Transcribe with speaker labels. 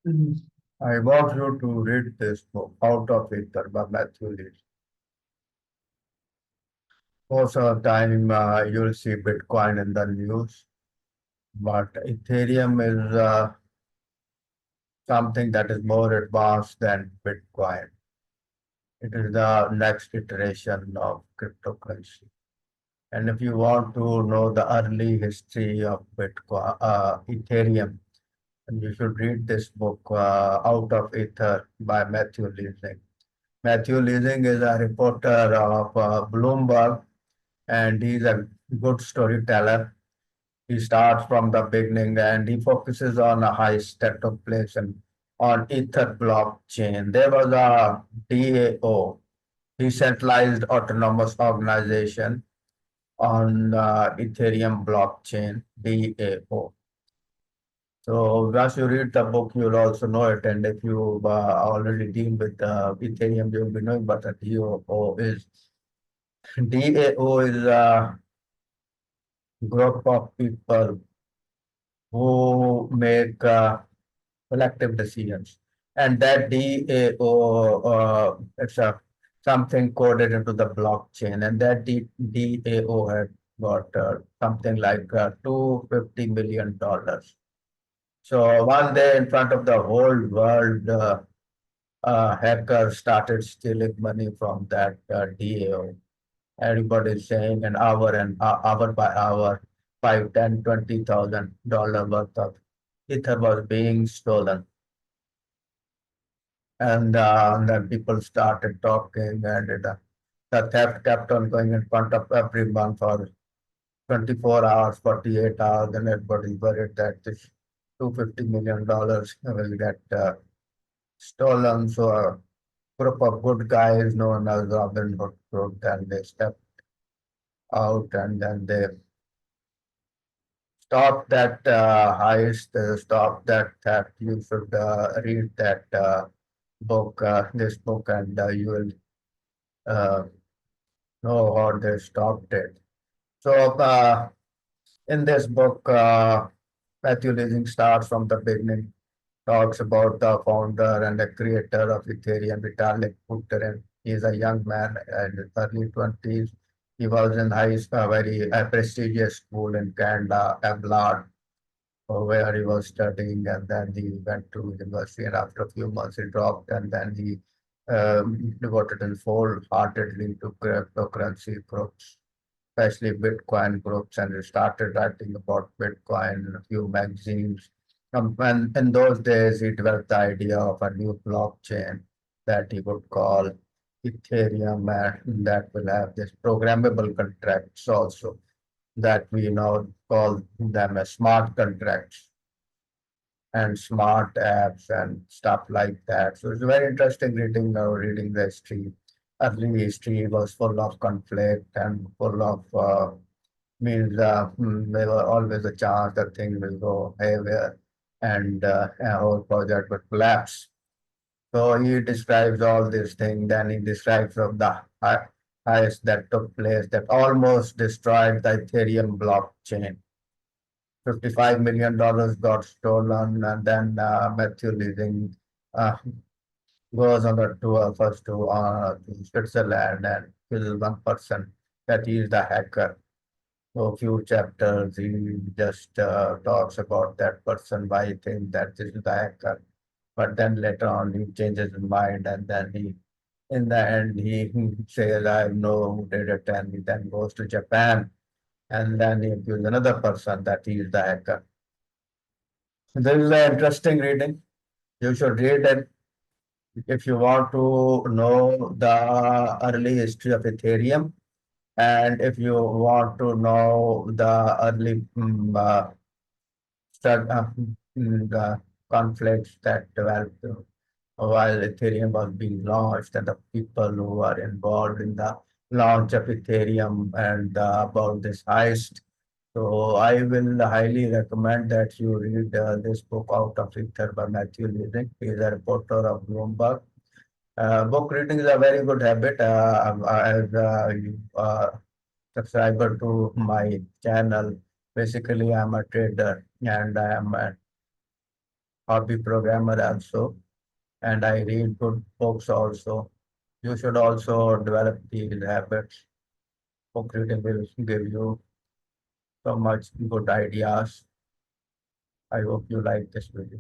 Speaker 1: Mm. I want you to read this book, Out of Ether by Mathew Leising. Most of the time, you'll see Bitcoin in the news, but Ethereum is something that is more advanced than Bitcoin. It is the next iteration of cryptocurrency. And if you want to know the early history of Bitcoin, Ethereum, and you should read this book, Out of Ether by Mathew Leising. Mathew Leising is a reporter of Bloomberg, and he's a good storyteller. He starts from the beginning and he focuses on a heist that took place on Ether blockchain. There was a DAO, decentralized autonomous organization on Ethereum blockchain, DAO. So once you read the book, you'll also know it. And if you already deal with Ethereum, you'll be knowing what a DAO is. DAO is a group of people who make collective decisions. And that DAO, it's something coded into the blockchain. And that DAO had got something like $250 million. So one day in front of the whole world, hackers started stealing money from that DAO. Everybody is saying an hour and hour by hour, 5, 10, $20,000 worth of ether was being stolen. And then people started talking, and the theft kept on going in front of everyone for 24 hours, 48 hours, and everybody's worried that this $250 million will get stolen. So a group of good guys known as Robin Hood group, then they stepped out and then they stopped that heist, stopped that theft. You should read that book, this book, and you will uh, know how they stopped it. So in this book, Matthew Leising starts from the beginning, talks about the founder and the creator of Ethereum, Vitalik Buterin. He is a young man in his early 20s. He was in very prestigious school in Canada, Abroad, where he was studying, and then he went to university. And after a few months, he dropped, and then he devoted his wholeheartedly to cryptocurrency groups, especially Bitcoin groups, and he started writing about Bitcoin in a few magazines. And in those days, he developed the idea of a new blockchain that he would call Ethereum, and that will have this programmable contracts also that we now call them as smart contracts and smart apps and stuff like that. So it's very interesting reading reading the history. Early history was full of conflict and full of means there were always a chance that things will go haywire and a whole project would collapse. So he describes all these things. Then he describes of the heist that took place that almost destroyed the Ethereum blockchain. $55 million got stolen, and then Matthew Leasing uh, goes on a tour first to Switzerland and kills one person that he is the hacker. So a few chapters he just talks about that person, why he thinks that this is the hacker. But then later on he changes his mind, and then in the end he says, I know who did it, and he then goes to Japan, and then he accuses another person that he is the hacker. This is an interesting reading. You should read it if you want to know the early history of Ethereum, and if you want to know the early the conflicts that developed while Ethereum was being launched, and the people who were involved in the launch of Ethereum, and about this heist. So I will highly recommend that you read this book, Out of Ether by Mathew Leising. He is a reporter of Bloomberg. Book reading is a very good habit. As you subscriber to my channel, basically I'm a trader, and I am hobby programmer also, and I read good books also. You should also develop these habits. Book reading will give you so much good ideas. I hope you like this video.